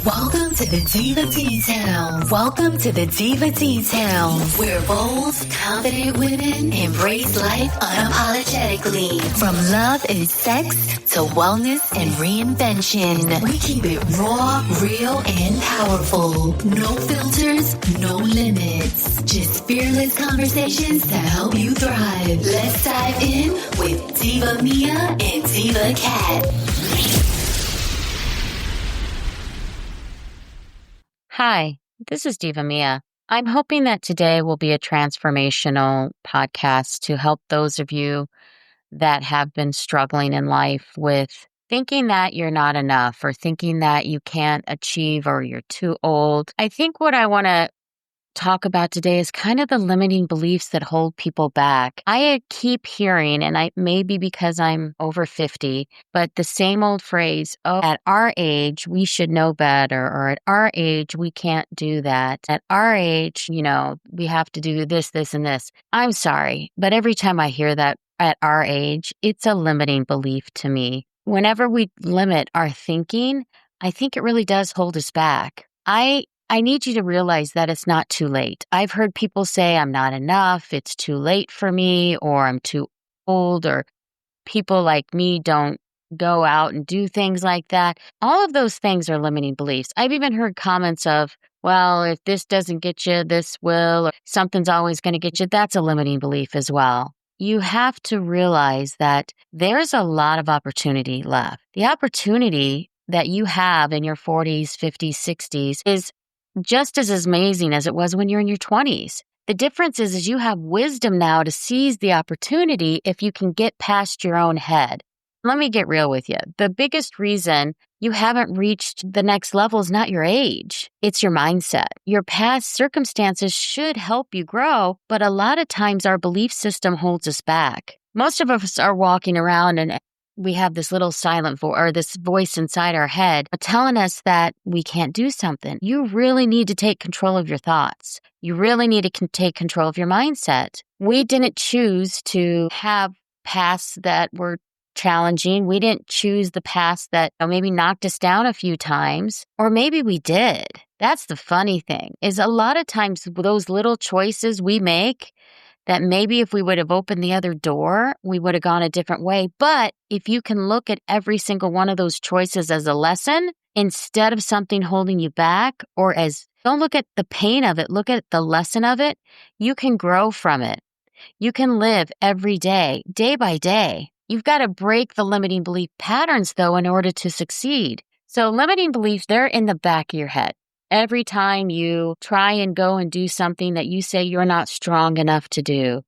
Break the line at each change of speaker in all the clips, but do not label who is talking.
Welcome to the Diva Details. Welcome to the Diva Details, where bold, confident women embrace life unapologetically. From love and sex to wellness and reinvention, we keep it raw, real, and powerful. No filters, no limits. Just fearless conversations to help you thrive. Let's dive in with Diva Mia and Diva Cat.
Hi, this is Diva Mia. I'm hoping that today will be a transformational podcast to help those of you that have been struggling in life with thinking that you're not enough or thinking that you can't achieve or you're too old. I think what I want to talk about today is kind of the limiting beliefs that hold people back. I keep hearing, and I maybe because I'm over 50, but the same old phrase, oh, at our age, we should know better, or at our age, we can't do that. At our age, we have to do this, this, and this. I'm sorry, but every time I hear that at our age, it's a limiting belief to me. Whenever we limit our thinking, I think it really does hold us back. I need you to realize that it's not too late. I've heard people say, I'm not enough, it's too late for me, or I'm too old, or people like me don't go out and do things like that. All of those things are limiting beliefs. I've even heard comments of, well, if this doesn't get you, this will, or something's always going to get you. That's a limiting belief as well. You have to realize that there's a lot of opportunity left. The opportunity that you have in your 40s, 50s, 60s is just as amazing as it was when you're in your 20s. The difference is you have wisdom now to seize the opportunity if you can get past your own head. Let me get real with you. The biggest reason you haven't reached the next level is not your age. It's your mindset. Your past circumstances should help you grow, but a lot of times our belief system holds us back. Most of us are walking around and we have this little silent voice or this voice inside our head telling us that we can't do something. You really need to take control of your thoughts. You really need to take control of your mindset. We didn't choose to have pasts that were challenging. We didn't choose the past that maybe knocked us down a few times, or maybe we did. That's the funny thing, is a lot of times those little choices we make that maybe if we would have opened the other door, we would have gone a different way. But if you can look at every single one of those choices as a lesson instead of something holding you back, or don't look at the pain of it, look at the lesson of it, you can grow from it. You can live every day, day by day. You've got to break the limiting belief patterns, though, in order to succeed. So limiting beliefs, they're in the back of your head. Every time you try and go and do something that you say you're not strong enough to do,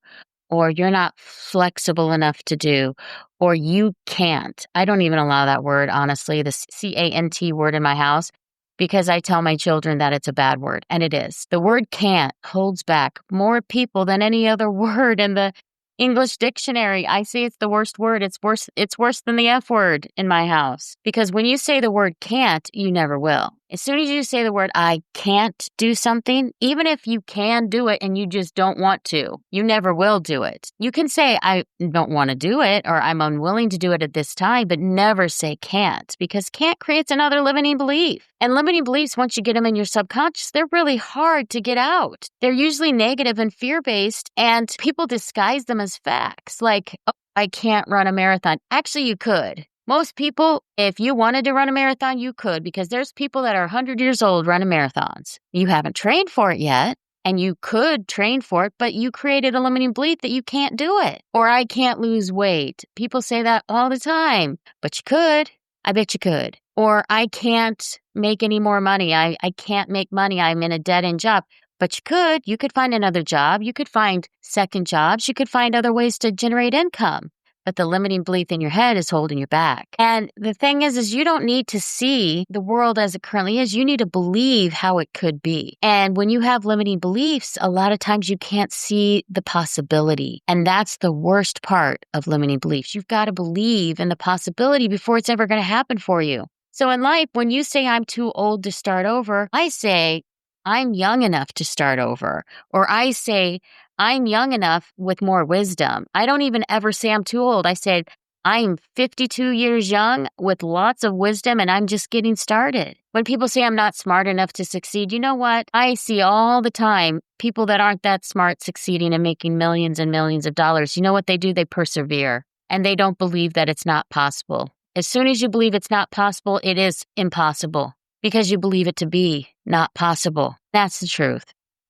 or you're not flexible enough to do, or you can't. I don't even allow that word, honestly, the C-A-N-T word in my house, because I tell my children that it's a bad word, and it is. The word can't holds back more people than any other word in the English dictionary. I say it's the worst word. It's worse than the F word in my house. Because when you say the word can't, you never will. As soon as you say the word, I can't do something, even if you can do it and you just don't want to, you never will do it. You can say, I don't want to do it, or I'm unwilling to do it at this time, but never say can't, because can't creates another limiting belief. And limiting beliefs, once you get them in your subconscious, they're really hard to get out. They're usually negative and fear-based, and people disguise them as facts, like, oh, I can't run a marathon. Actually, you could. Most people, if you wanted to run a marathon, you could, because there's people that are 100 years old running marathons. You haven't trained for it yet, and you could train for it, but you created a limiting belief that you can't do it. Or I can't lose weight. People say that all the time, but you could. I bet you could. Or I can't make any more money. I can't make money. I'm in a dead-end job. But you could. You could find another job. You could find second jobs. You could find other ways to generate income. But the limiting belief in your head is holding you back. And the thing is you don't need to see the world as it currently is. You need to believe how it could be. And when you have limiting beliefs, a lot of times you can't see the possibility. And that's the worst part of limiting beliefs. You've got to believe in the possibility before it's ever going to happen for you. So in life, when you say I'm too old to start over, I say I'm young enough to start over. Or I say I'm young enough with more wisdom. I don't even ever say I'm too old. I say I'm 52 years young with lots of wisdom, and I'm just getting started. When people say I'm not smart enough to succeed, you know what? I see all the time people that aren't that smart succeeding and making millions and millions of dollars. You know what they do? They persevere, and they don't believe that it's not possible. As soon as you believe it's not possible, it is impossible because you believe it to be not possible. That's the truth.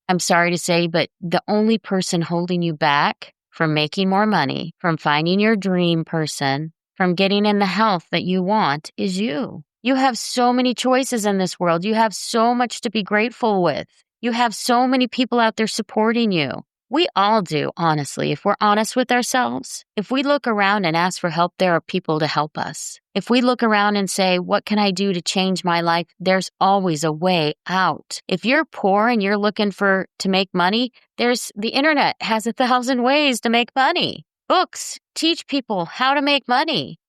I'm sorry to say, but the only person holding you back from making more money, from finding your dream person, from getting in the health that you want is you. You have so many choices in this world. You have so much to be grateful with. You have so many people out there supporting you. We all do, honestly, if we're honest with ourselves. If we look around and ask for help, there are people to help us. If we look around and say, what can I do to change my life? There's always a way out. If you're poor and you're looking to make money, the internet has 1,000 ways to make money. Books teach people how to make money.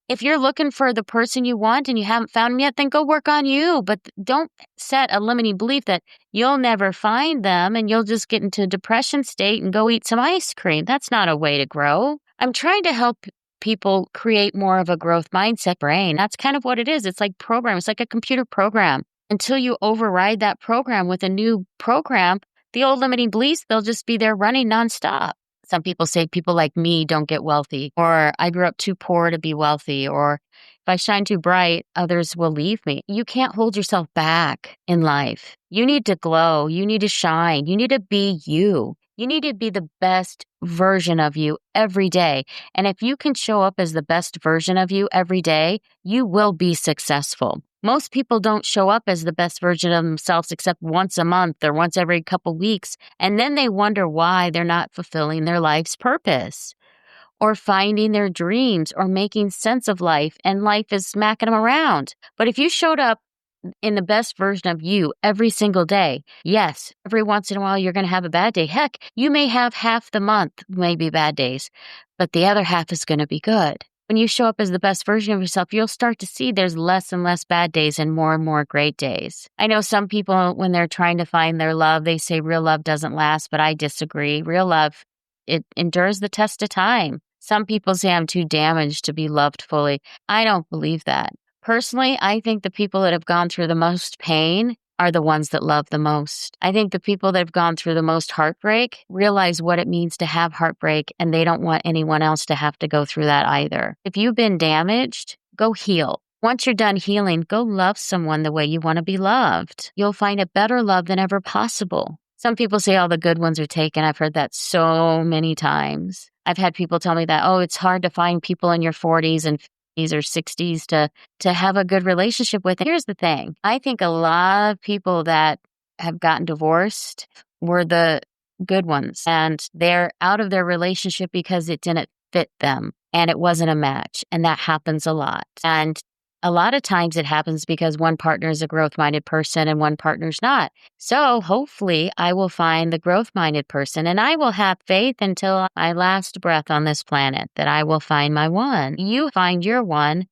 If you're looking for the person you want and you haven't found them yet, then go work on you. But don't set a limiting belief that you'll never find them and you'll just get into a depression state and go eat some ice cream. That's not a way to grow. I'm trying to help people create more of a growth mindset brain. That's kind of what it is. It's like program. It's like a computer program. Until you override that program with a new program, the old limiting beliefs, they'll just be there running nonstop. Some people say people like me don't get wealthy, or I grew up too poor to be wealthy, or if I shine too bright, others will leave me. You can't hold yourself back in life. You need to glow. You need to shine. You need to be you. You need to be the best version of you every day. And if you can show up as the best version of you every day, you will be successful. Most people don't show up as the best version of themselves except once a month or once every couple weeks. And then they wonder why they're not fulfilling their life's purpose or finding their dreams or making sense of life. And life is smacking them around. But if you showed up in the best version of you every single day, yes, every once in a while you're going to have a bad day. Heck, you may have half the month, maybe bad days, but the other half is going to be good. When you show up as the best version of yourself, you'll start to see there's less and less bad days and more great days. I know some people, when they're trying to find their love, they say real love doesn't last, but I disagree. Real love, it endures the test of time. Some people say I'm too damaged to be loved fully. I don't believe that. Personally, I think the people that have gone through the most pain are the ones that love the most. I think the people that have gone through the most heartbreak realize what it means to have heartbreak, and they don't want anyone else to have to go through that either. If you've been damaged, go heal. Once you're done healing, go love someone the way you want to be loved. You'll find a better love than ever possible. Some people say all the good ones are taken. I've heard that so many times. I've had people tell me that, oh, it's hard to find people in your 40s and 50s or 60s to have a good relationship with. And here's the thing. I think a lot of people that have gotten divorced were the good ones, and they're out of their relationship because it didn't fit them and it wasn't a match. And that happens a lot. And a lot of times it happens because one partner is a growth-minded person and one partner's not. So hopefully I will find the growth-minded person, and I will have faith until my last breath on this planet that I will find my one. You find your one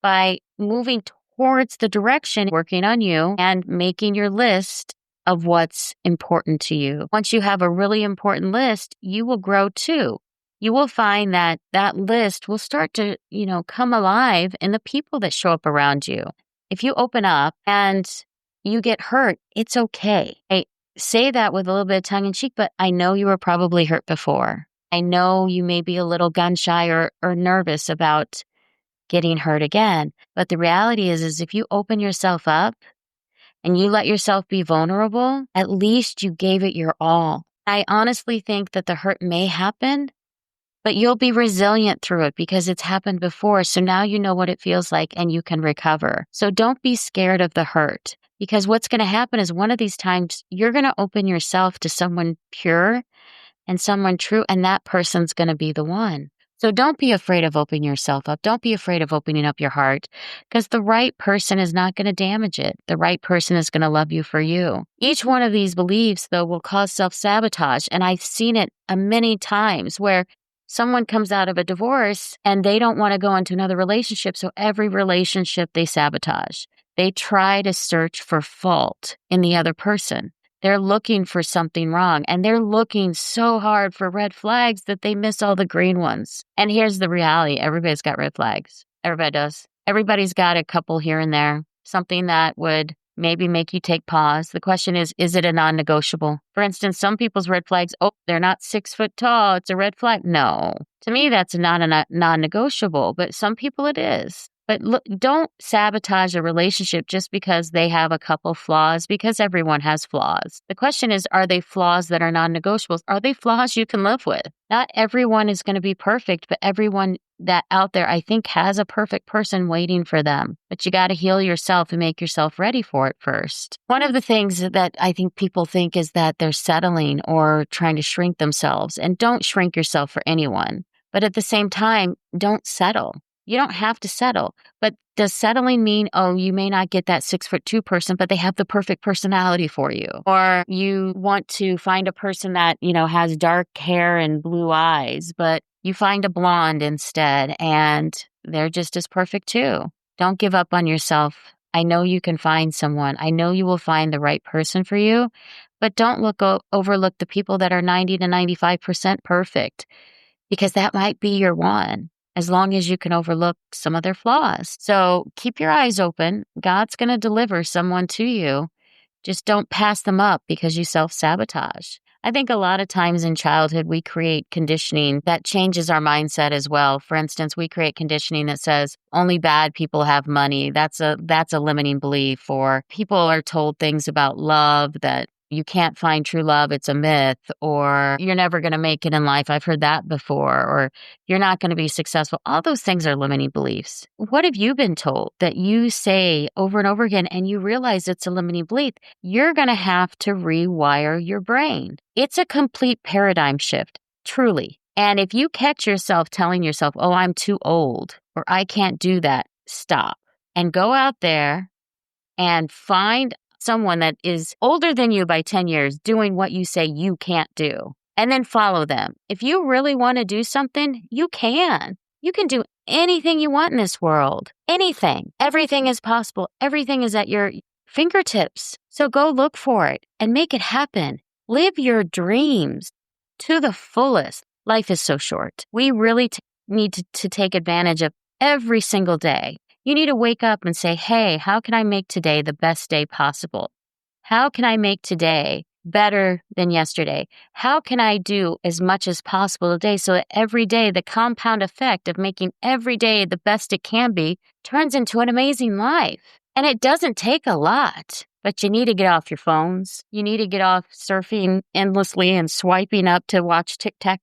by moving towards the direction, working on you, and making your list of what's important to you. Once you have a really important list, you will grow too. You will find that that list will start to, come alive in the people that show up around you. If you open up and you get hurt, it's okay. I say that with a little bit of tongue in cheek, but I know you were probably hurt before. I know you may be a little gun shy or nervous about getting hurt again. But the reality is if you open yourself up and you let yourself be vulnerable, at least you gave it your all. I honestly think that the hurt may happen, but you'll be resilient through it because it's happened before. So now you know what it feels like and you can recover. So don't be scared of the hurt, because what's going to happen is one of these times you're going to open yourself to someone pure and someone true, and that person's going to be the one. So don't be afraid of opening yourself up. Don't be afraid of opening up your heart, because the right person is not going to damage it. The right person is going to love you for you. Each one of these beliefs, though, will cause self-sabotage. And I've seen it many times where someone comes out of a divorce and they don't want to go into another relationship. So every relationship they sabotage. They try to search for fault in the other person. They're looking for something wrong, and they're looking so hard for red flags that they miss all the green ones. And here's the reality. Everybody's got red flags. Everybody does. Everybody's got a couple here and there, something that would maybe make you take pause. The question is it a non-negotiable? For instance, some people's red flags, they're not 6 foot tall. It's a red flag. No, to me, that's not a non-negotiable, but some people it is. But look, don't sabotage a relationship just because they have a couple flaws, because everyone has flaws. The question is, are they flaws that are non-negotiables? Are they flaws you can live with? Not everyone is going to be perfect, but everyone that out there, I think, has a perfect person waiting for them. But you got to heal yourself and make yourself ready for it first. One of the things that I think people think is that they're settling or trying to shrink themselves. And don't shrink yourself for anyone. But at the same time, don't settle. You don't have to settle. But does settling mean, you may not get that 6'2" person, but they have the perfect personality for you? Or you want to find a person that, has dark hair and blue eyes, but you find a blonde instead and they're just as perfect too. Don't give up on yourself. I know you can find someone. I know you will find the right person for you, but don't overlook the people that are 90 to 95% perfect, because that might be your one, as long as you can overlook some of their flaws. So keep your eyes open. God's going to deliver someone to you. Just don't pass them up because you self-sabotage. I think a lot of times in childhood, we create conditioning that changes our mindset as well. For instance, we create conditioning that says only bad people have money. That's a limiting belief. Or people are told things about love that you can't find true love, it's a myth, or you're never going to make it in life. I've heard that before, or you're not going to be successful. All those things are limiting beliefs. What have you been told that you say over and over again and you realize it's a limiting belief? You're going to have to rewire your brain. It's a complete paradigm shift, truly. And if you catch yourself telling yourself, I'm too old, or I can't do that, stop and go out there and find someone that is older than you by 10 years doing what you say you can't do, and then follow them. If you really want to do something, you can. You can do anything you want in this world. Anything. Everything is possible. Everything is at your fingertips. So go look for it and make it happen. Live your dreams to the fullest. Life is so short. We really need to take advantage of every single day. You need to wake up and say, hey, how can I make today the best day possible? How can I make today better than yesterday? How can I do as much as possible today so that every day the compound effect of making every day the best it can be turns into an amazing life? And it doesn't take a lot, but you need to get off your phones. You need to get off surfing endlessly and swiping up to watch TikTok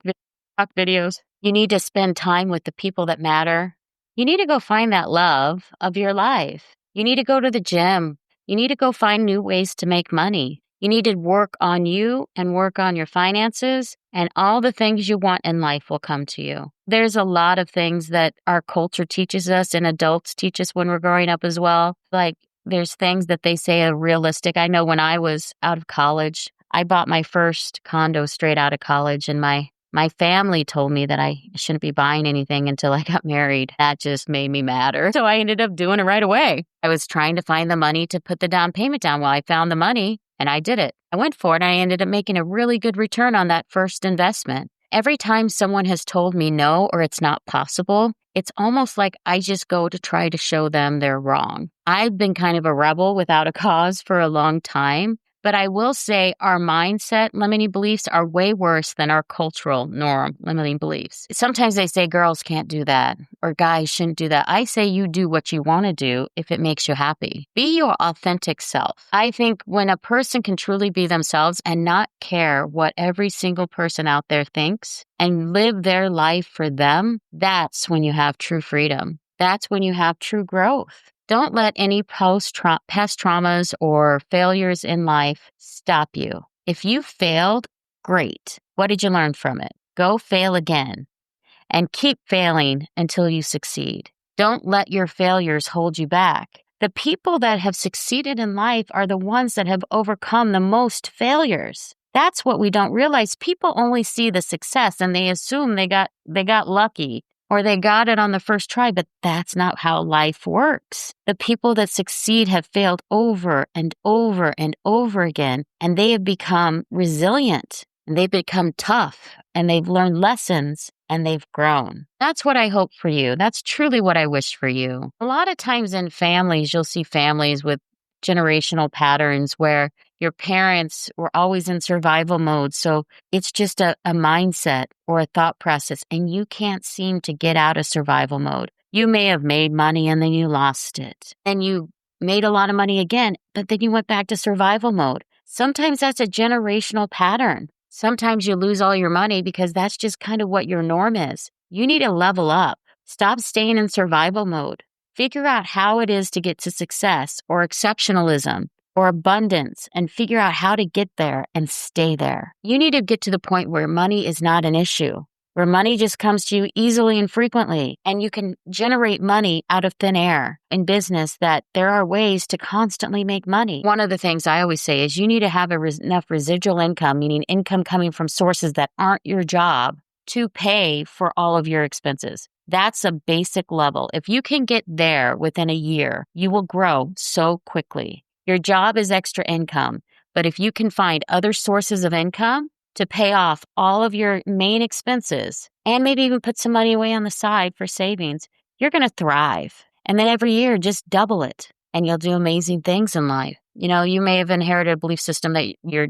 videos. You need to spend time with the people that matter. You need to go find that love of your life. You need to go to the gym. You need to go find new ways to make money. You need to work on you and work on your finances, and all the things you want in life will come to you. There's a lot of things that our culture teaches us and adults teach us when we're growing up as well. Like there's things that they say are realistic. I know when I was out of college, I bought my first condo straight out of college, and my family told me that I shouldn't be buying anything until I got married. That just made me madder. So I ended up doing it right away. I was trying to find the money to put the down payment down. Well, I found the money and I did it. I went for it and I ended up making a really good return on that first investment. Every time someone has told me no or it's not possible, it's almost like I just go to try to show them they're wrong. I've been kind of a rebel without a cause for a long time. But I will say our mindset limiting beliefs are way worse than our cultural norm limiting beliefs. Sometimes they say girls can't do that or guys shouldn't do that. I say you do what you want to do if it makes you happy. Be your authentic self. I think when a person can truly be themselves and not care what every single person out there thinks and live their life for them, that's when you have true freedom. That's when you have true growth. Don't let any past traumas or failures in life stop you. If you failed, great. What did you learn from it? Go fail again and keep failing until you succeed. Don't let your failures hold you back. The people that have succeeded in life are the ones that have overcome the most failures. That's what we don't realize. People only see the success and they assume they got lucky. or they got it on the first try, but that's not how life works. The people that succeed have failed over and over and over again, and they have become resilient and they've become tough and they've learned lessons and they've grown. That's what I hope for you. That's truly what I wish for you. A lot of times in families, you'll see families with generational patterns where your parents were always in survival mode. So it's just a mindset or a thought process, and you can't seem to get out of survival mode. You may have made money and then you lost it. And you made a lot of money again, but then you went back to survival mode. Sometimes that's a generational pattern. Sometimes you lose all your money because that's just kind of what your norm is. You need to level up. Stop staying in survival mode. Figure out how it is to get to success or exceptionalism or abundance, and figure out how to get there and stay there. You need to get to the point where money is not an issue, where money just comes to you easily and frequently, and you can generate money out of thin air in business, that there are ways to constantly make money. One of the things I always say is you need to have enough residual income, meaning income coming from sources that aren't your job, to pay for all of your expenses. That's a basic level. If you can get there within a year, you will grow so quickly. Your job is extra income, but if you can find other sources of income to pay off all of your main expenses and maybe even put some money away on the side for savings, you're going to thrive. And then every year, just double it and you'll do amazing things in life. You know, you may have inherited a belief system that your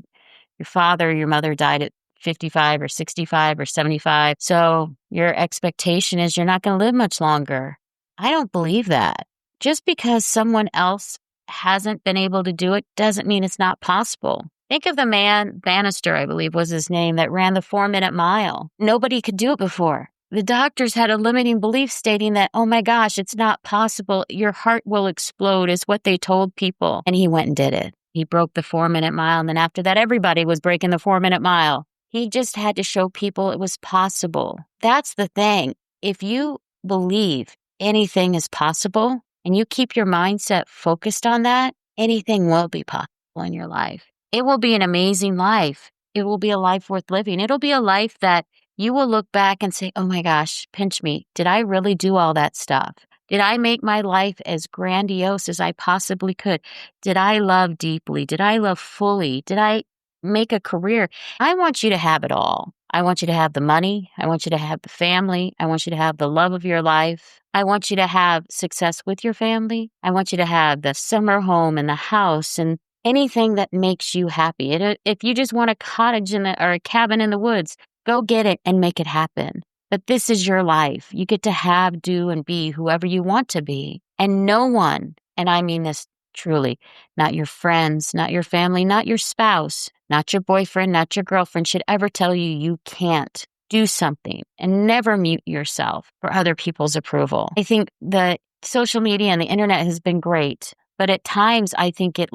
father or your mother died at 55 or 65 or 75. So your expectation is you're not going to live much longer. I don't believe that. Just because someone else hasn't been able to do it doesn't mean it's not possible. Think of the man, Bannister, I believe was his name, that ran the 4-minute mile. Nobody could do it before. The doctors had a limiting belief stating that, oh my gosh, it's not possible. Your heart will explode is what they told people. And he went and did it. He broke the 4-minute mile. And then after that, everybody was breaking the 4-minute mile. He just had to show people it was possible. That's the thing. If you believe anything is possible and you keep your mindset focused on that, anything will be possible in your life. It will be an amazing life. It will be a life worth living. It'll be a life that you will look back and say, oh my gosh, pinch me. Did I really do all that stuff? Did I make my life as grandiose as I possibly could? Did I love deeply? Did I love fully? Did I make a career? I want you to have it all. I want you to have the money. I want you to have the family. I want you to have the love of your life. I want you to have success with your family. I want you to have the summer home and the house and anything that makes you happy. If you just want a cottage or a cabin in the woods, go get it and make it happen. But this is your life. You get to have, do, and be whoever you want to be. And no one, and I mean this truly, not your friends, not your family, not your spouse, not your boyfriend, not your girlfriend, should ever tell you you can't do something, and never mute yourself for other people's approval. I think the social media and the internet has been great, but at times I think it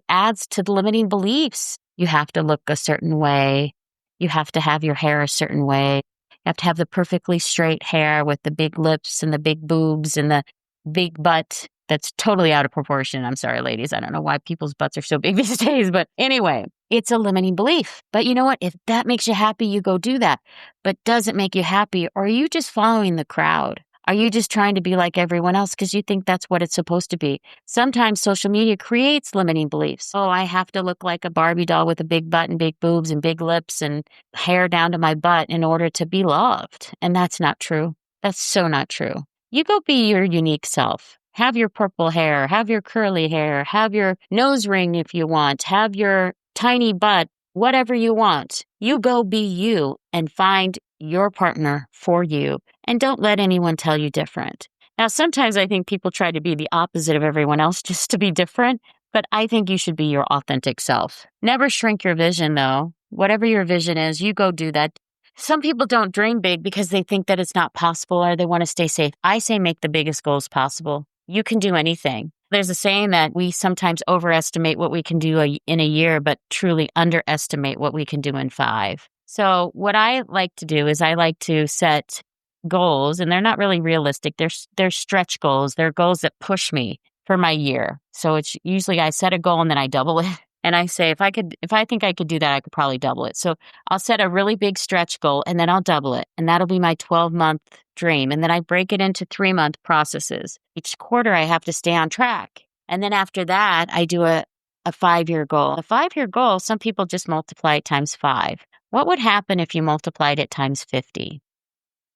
adds to the limiting beliefs. You have to look a certain way. You have to have your hair a certain way. You have to have the perfectly straight hair with the big lips and the big boobs and the big butt that's totally out of proportion. I'm sorry, ladies. I don't know why people's butts are so big these days. But anyway, it's a limiting belief. But you know what? If that makes you happy, you go do that. But does it make you happy? Or are you just following the crowd? Are you just trying to be like everyone else because you think that's what it's supposed to be? Sometimes social media creates limiting beliefs. Oh, I have to look like a Barbie doll with a big butt and big boobs and big lips and hair down to my butt in order to be loved. And that's not true. That's so not true. You go be your unique self. Have your purple hair, have your curly hair, have your nose ring if you want, have your tiny butt, whatever you want. You go be you and find your partner for you. And don't let anyone tell you different. Now, sometimes I think people try to be the opposite of everyone else just to be different, but I think you should be your authentic self. Never shrink your vision, though. Whatever your vision is, you go do that. Some people don't dream big because they think that it's not possible or they want to stay safe. I say make the biggest goals possible. You can do anything. There's a saying that we sometimes overestimate what we can do in a year, but truly underestimate what we can do in 5. So what I like to do is I like to set goals, and they're not really realistic. They're stretch goals. They're goals that push me for my year. So it's usually I set a goal and then I double it. And I say, if I think I could do that, I could probably double it. So I'll set a really big stretch goal and then I'll double it. And that'll be my 12-month dream. And then I break it into 3-month processes. Each quarter, I have to stay on track. And then after that, I do a 5-year goal. A 5-year goal, some people just multiply it times 5. What would happen if you multiplied it times 50?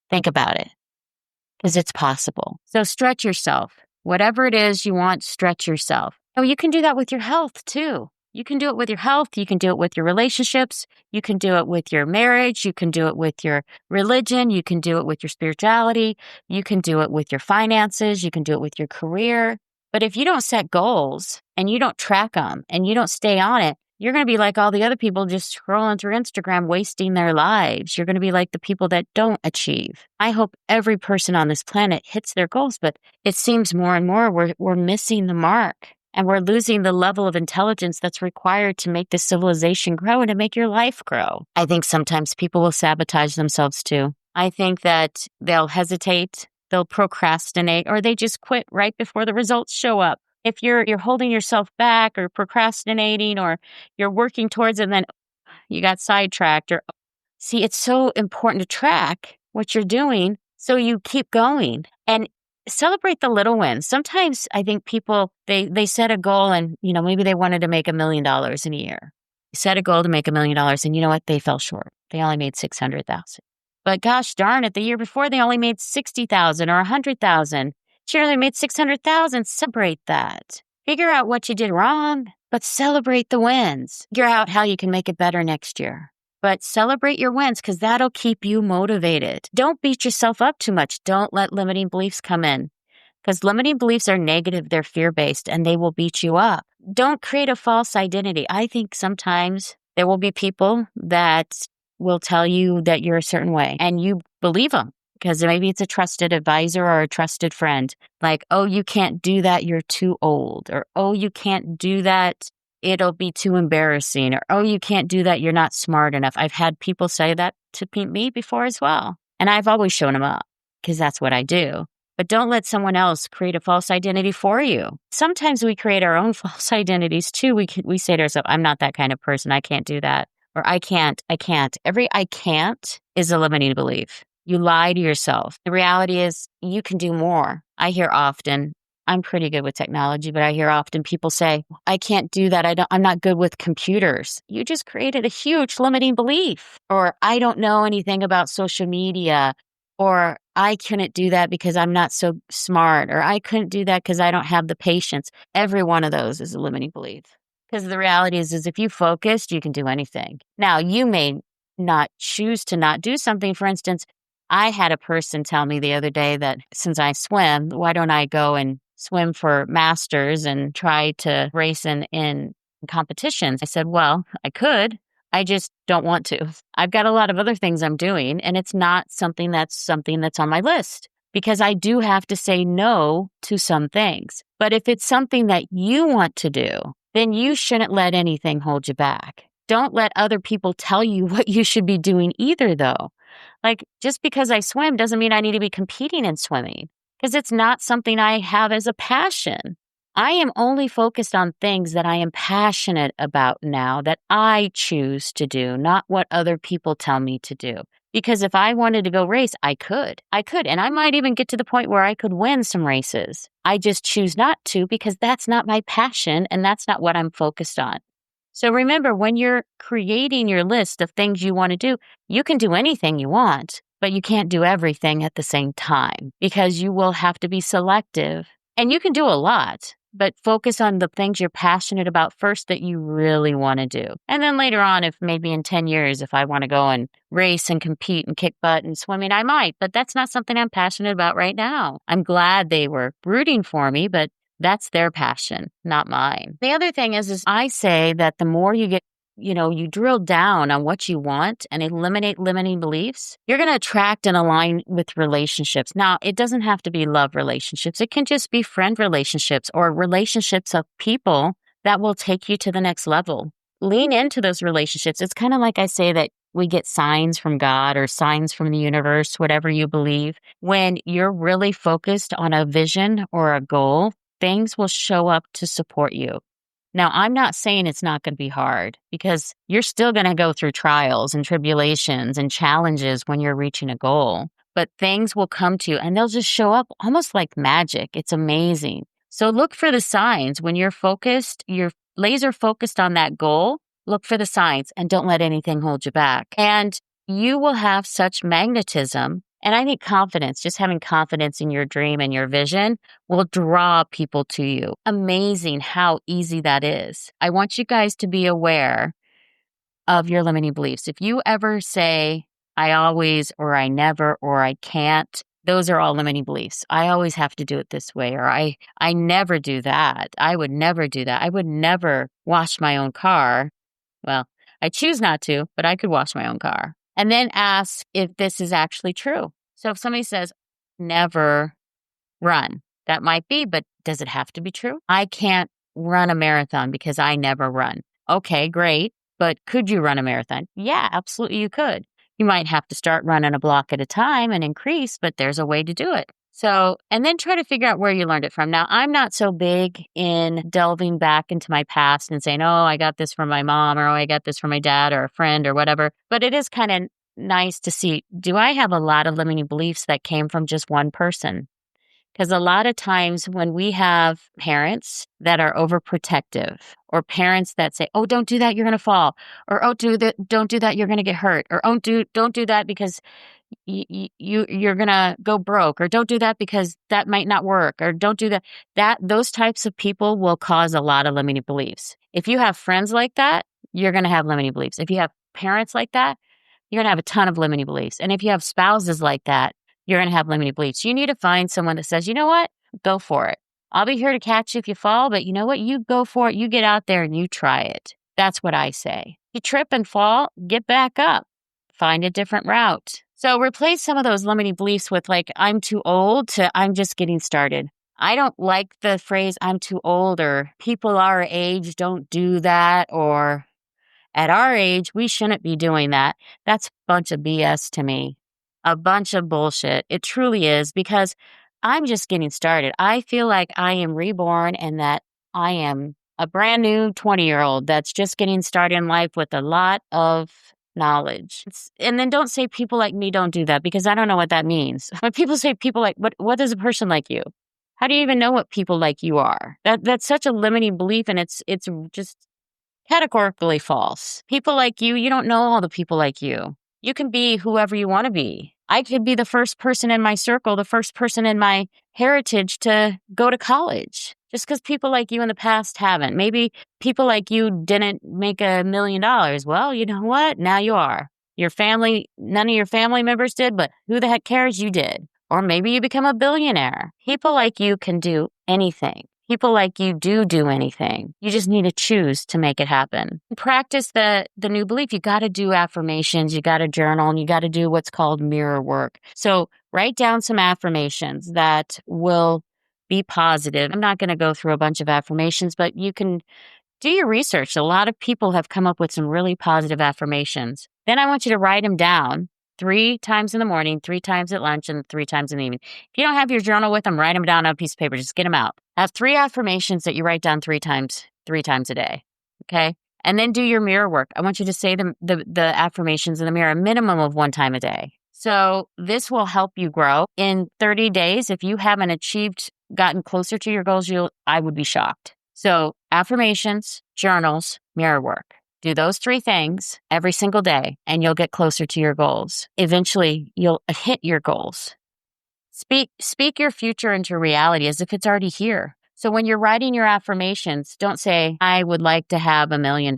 Think about it, because it's possible. So stretch yourself. Whatever it is you want, stretch yourself. Oh, you can do that with your health too. You can do it with your health. You can do it with your relationships. You can do it with your marriage. You can do it with your religion. You can do it with your spirituality. You can do it with your finances. You can do it with your career. But if you don't set goals and you don't track them and you don't stay on it, you're going to be like all the other people just scrolling through Instagram, wasting their lives. You're going to be like the people that don't achieve. I hope every person on this planet hits their goals, but it seems more and more we're missing the mark and we're losing the level of intelligence that's required to make this civilization grow and to make your life grow. I think sometimes people will sabotage themselves too. I think that they'll hesitate, they'll procrastinate, or they just quit right before the results show up. If you're holding yourself back or procrastinating or you're working towards it and then you got sidetracked see, it's so important to track what you're doing so you keep going and celebrate the little wins. Sometimes I think people, they set a goal and, maybe they wanted to make $1 million in a year. Set a goal to make $1 million and you know what? They fell short. They only made 600,000. But gosh darn it, the year before they only made 60,000 or 100,000. Surely made 600,000. Celebrate that. Figure out what you did wrong, but celebrate the wins. Figure out how you can make it better next year. But celebrate your wins because that'll keep you motivated. Don't beat yourself up too much. Don't let limiting beliefs come in because limiting beliefs are negative. They're fear-based and they will beat you up. Don't create a false identity. I think sometimes there will be people that will tell you that you're a certain way and you believe them. Because maybe it's a trusted advisor or a trusted friend. Like, oh, you can't do that. You're too old. Or, oh, you can't do that. It'll be too embarrassing. Or, oh, you can't do that. You're not smart enough. I've had people say that to me before as well. And I've always shown them up because that's what I do. But don't let someone else create a false identity for you. Sometimes we create our own false identities too. We say to ourselves, I'm not that kind of person. I can't do that. Or I can't. Every I can't is a limiting belief. You lie to yourself. The reality is you can do more. I hear often, I'm pretty good with technology, but I hear often people say, I can't do that. I'm not good with computers. You just created a huge limiting belief. Or I don't know anything about social media. Or I couldn't do that because I'm not so smart. Or I couldn't do that because I don't have the patience. Every one of those is a limiting belief. Because the reality is if you focused, you can do anything. Now, you may not choose to not do something. For instance, I had a person tell me the other day that since I swim, why don't I go and swim for masters and try to race in competitions? I said, well, I could. I just don't want to. I've got a lot of other things I'm doing, and it's not something that's on my list because I do have to say no to some things. But if it's something that you want to do, then you shouldn't let anything hold you back. Don't let other people tell you what you should be doing either, though. Like, just because I swim doesn't mean I need to be competing in swimming because it's not something I have as a passion. I am only focused on things that I am passionate about now that I choose to do, not what other people tell me to do. Because if I wanted to go race, I could. And I might even get to the point where I could win some races. I just choose not to because that's not my passion and that's not what I'm focused on. So remember, when you're creating your list of things you want to do, you can do anything you want, but you can't do everything at the same time because you will have to be selective. And you can do a lot, but focus on the things you're passionate about first that you really want to do. And then later on, if maybe in 10 years, if I want to go and race and compete and kick butt and swimming, I might, but that's not something I'm passionate about right now. I'm glad they were rooting for me, but that's their passion, not mine. The other thing is I say that the more you get, you drill down on what you want and eliminate limiting beliefs, you're going to attract and align with relationships. Now, it doesn't have to be love relationships. It can just be friend relationships or relationships of people that will take you to the next level. Lean into those relationships. It's kind of like I say that we get signs from God or signs from the universe, whatever you believe. When you're really focused on a vision or a goal, things will show up to support you. Now, I'm not saying it's not going to be hard because you're still going to go through trials and tribulations and challenges when you're reaching a goal, but things will come to you and they'll just show up almost like magic. It's amazing. So look for the signs when you're focused, you're laser focused on that goal. Look for the signs and don't let anything hold you back. And you will have such magnetism. And I think confidence, just having confidence in your dream and your vision will draw people to you. Amazing how easy that is. I want you guys to be aware of your limiting beliefs. If you ever say, I always, or I never, or I can't, those are all limiting beliefs. I always have to do it this way, or I never do that. I would never do that. I would never wash my own car. Well, I choose not to, but I could wash my own car. And then ask if this is actually true. So if somebody says, never run, that might be, but does it have to be true? I can't run a marathon because I never run. Okay, great. But could you run a marathon? Yeah, absolutely you could. You might have to start running a block at a time and increase, but there's a way to do it. So, and then try to figure out where you learned it from. Now, I'm not so big in delving back into my past and saying, oh, I got this from my mom, or oh, I got this from my dad or a friend or whatever. But it is kind of nice to see, do I have a lot of limiting beliefs that came from just one person? Because a lot of times when we have parents that are overprotective or parents that say, oh, don't do that, you're going to fall. Or, oh, don't do that, you're going to get hurt. Or, oh, don't do that because you're going to go broke. Or don't do that because that might not work. Or don't do that. Those types of people will cause a lot of limiting beliefs. If you have friends like that, you're going to have limiting beliefs. If you have parents like that, you're going to have a ton of limiting beliefs. And if you have spouses like that, you're going to have limiting beliefs. You need to find someone that says, you know what? Go for it. I'll be here to catch you if you fall, but you know what? You go for it. You get out there and you try it. That's what I say. You trip and fall, get back up. Find a different route. So replace some of those limiting beliefs with like, I'm too old to I'm just getting started. I don't like the phrase, I'm too old, or people our age don't do that, or at our age, we shouldn't be doing that. That's a bunch of BS to me. A bunch of bullshit. It truly is, because I'm just getting started. I feel like I am reborn and that I am a brand new 20-year-old that's just getting started in life with a lot of knowledge. And then don't say people like me don't do that, because I don't know what that means. When people say people like, what is a person like you? How do you even know what people like you are? That's such a limiting belief, and it's just categorically false. People like you don't know all the people like you. You can be whoever you want to be. I could be the first person in my circle, the first person in my heritage to go to college. Just because people like you in the past haven't. Maybe people like you didn't make $1 million. Well, you know what? Now you are. Your family, none of your family members did, but who the heck cares? You did. Or maybe you become a billionaire. People like you can do anything. People like you do anything. You just need to choose to make it happen. Practice the new belief. You got to do affirmations. You got to journal, and you got to do what's called mirror work. So write down some affirmations that will be positive. I'm not going to go through a bunch of affirmations, but you can do your research. A lot of people have come up with some really positive affirmations. Then I want you to write them down 3 times in the morning, 3 times at lunch, and 3 times in the evening. If you don't have your journal with them, write them down on a piece of paper. Just get them out. Have 3 affirmations that you write down 3 times a day. Okay? And then do your mirror work. I want you to say the affirmations in the mirror a minimum of 1 time a day. So this will help you grow. In 30 days, if you haven't gotten closer to your goals, I would be shocked. So affirmations, journals, mirror work. Do those 3 things every single day, and you'll get closer to your goals. Eventually, you'll hit your goals. Speak your future into reality as if it's already here. So when you're writing your affirmations, don't say, I would like to have $1 million.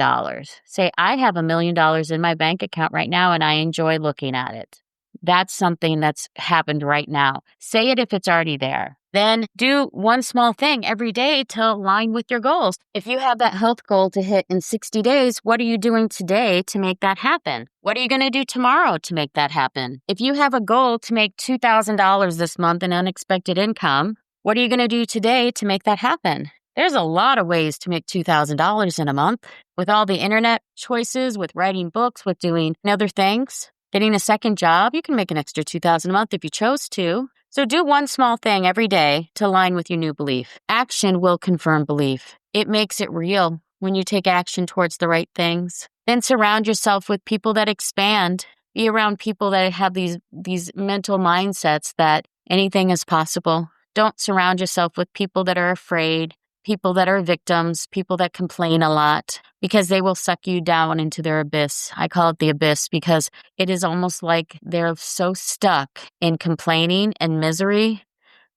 Say, I have $1 million in my bank account right now, and I enjoy looking at it. That's something that's happened right now. Say it if it's already there. Then do one small thing every day to align with your goals. If you have that health goal to hit in 60 days, what are you doing today to make that happen? What are you going to do tomorrow to make that happen? If you have a goal to make $2,000 this month in unexpected income, what are you going to do today to make that happen? There's a lot of ways to make $2,000 in a month with all the internet choices, with writing books, with doing other things. Getting a second job, you can make an extra $2,000 a month if you chose to. So do one small thing every day to align with your new belief. Action will confirm belief. It makes it real when you take action towards the right things. Then surround yourself with people that expand. Be around people that have these mental mindsets that anything is possible. Don't surround yourself with people that are afraid, people that are victims, people that complain a lot, because they will suck you down into their abyss. I call it the abyss because it is almost like they're so stuck in complaining and misery,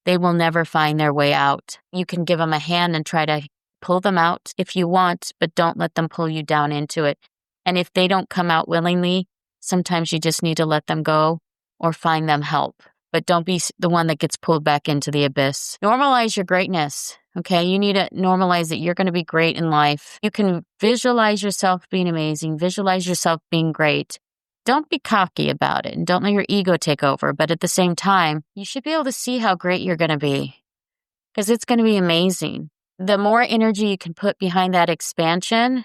they will never find their way out. You can give them a hand and try to pull them out if you want, but don't let them pull you down into it. And if they don't come out willingly, sometimes you just need to let them go or find them help. But don't be the one that gets pulled back into the abyss. Normalize your greatness, okay? You need to normalize that you're going to be great in life. You can visualize yourself being amazing, visualize yourself being great. Don't be cocky about it and don't let your ego take over. But at the same time, you should be able to see how great you're going to be because it's going to be amazing. The more energy you can put behind that expansion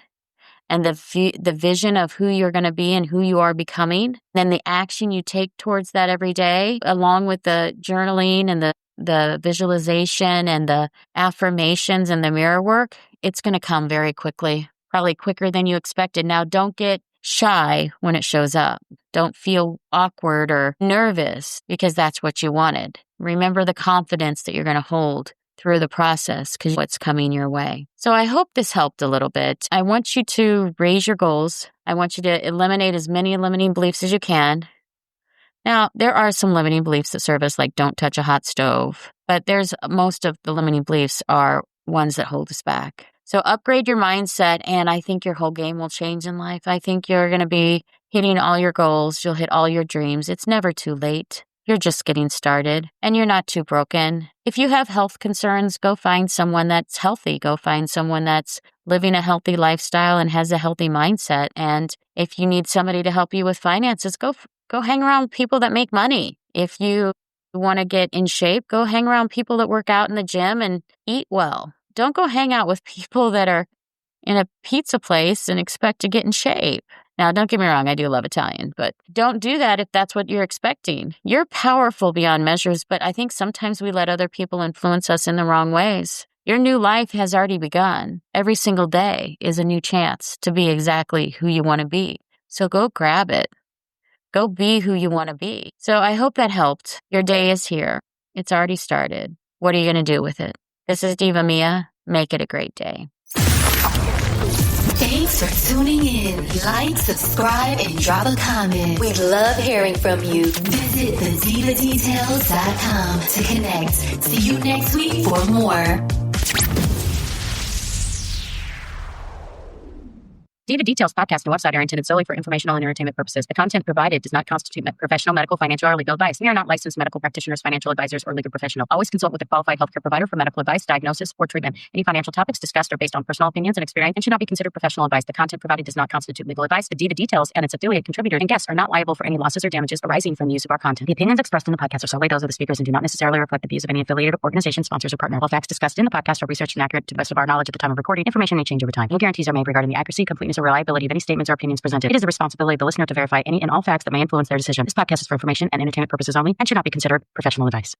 and the vision of who you're going to be and who you are becoming, then the action you take towards that every day, along with the journaling and the visualization and the affirmations and the mirror work, it's going to come very quickly, probably quicker than you expected. Now, don't get shy when it shows up. Don't feel awkward or nervous because that's what you wanted. Remember the confidence that you're going to hold through the process because what's coming your way. So I hope this helped a little bit. I want you to raise your goals. I want you to eliminate as many limiting beliefs as you can. Now, there are some limiting beliefs that serve us, like don't touch a hot stove, but most of the limiting beliefs are ones that hold us back. So upgrade your mindset, and I think your whole game will change in life. I think you're going to be hitting all your goals. You'll hit all your dreams. It's never too late. You're just getting started, and you're not too broken. If you have health concerns, go find someone that's healthy. Go find someone that's living a healthy lifestyle and has a healthy mindset. And if you need somebody to help you with finances, go hang around with people that make money. If you want to get in shape, go hang around people that work out in the gym and eat well. Don't go hang out with people that are in a pizza place and expect to get in shape. Now, don't get me wrong, I do love Italian, but don't do that if that's what you're expecting. You're powerful beyond measures, but I think sometimes we let other people influence us in the wrong ways. Your new life has already begun. Every single day is a new chance to be exactly who you want to be. So go grab it. Go be who you want to be. So I hope that helped. Your day is here. It's already started. What are you going to do with it? This is Diva Mia. Make it a great day.
Thanks for tuning in. Like, subscribe, and drop a comment. We'd love hearing from you. Visit thedivadetails.com to connect. See you next week for more.
Diva Details podcast and website are intended solely for informational and entertainment purposes. The content provided does not constitute professional, medical, financial, or legal advice. We are not licensed medical practitioners, financial advisors, or legal professional. Always consult with a qualified healthcare provider for medical advice, diagnosis, or treatment. Any financial topics discussed are based on personal opinions and experience and should not be considered professional advice. The content provided does not constitute legal advice. The Diva Details and its affiliate contributors and guests are not liable for any losses or damages arising from the use of our content. The opinions expressed in the podcast are solely those of the speakers and do not necessarily reflect the views of any affiliated organization, sponsors, or partner. All facts discussed in the podcast are researched and accurate to the best of our knowledge at the time of recording. Information may change over time. No guarantees are made regarding the accuracy, completeness, or reliability of any statements or opinions presented. It is the responsibility of the listener to verify any and all facts that may influence their decision. This podcast is for information and entertainment purposes only and should not be considered professional advice.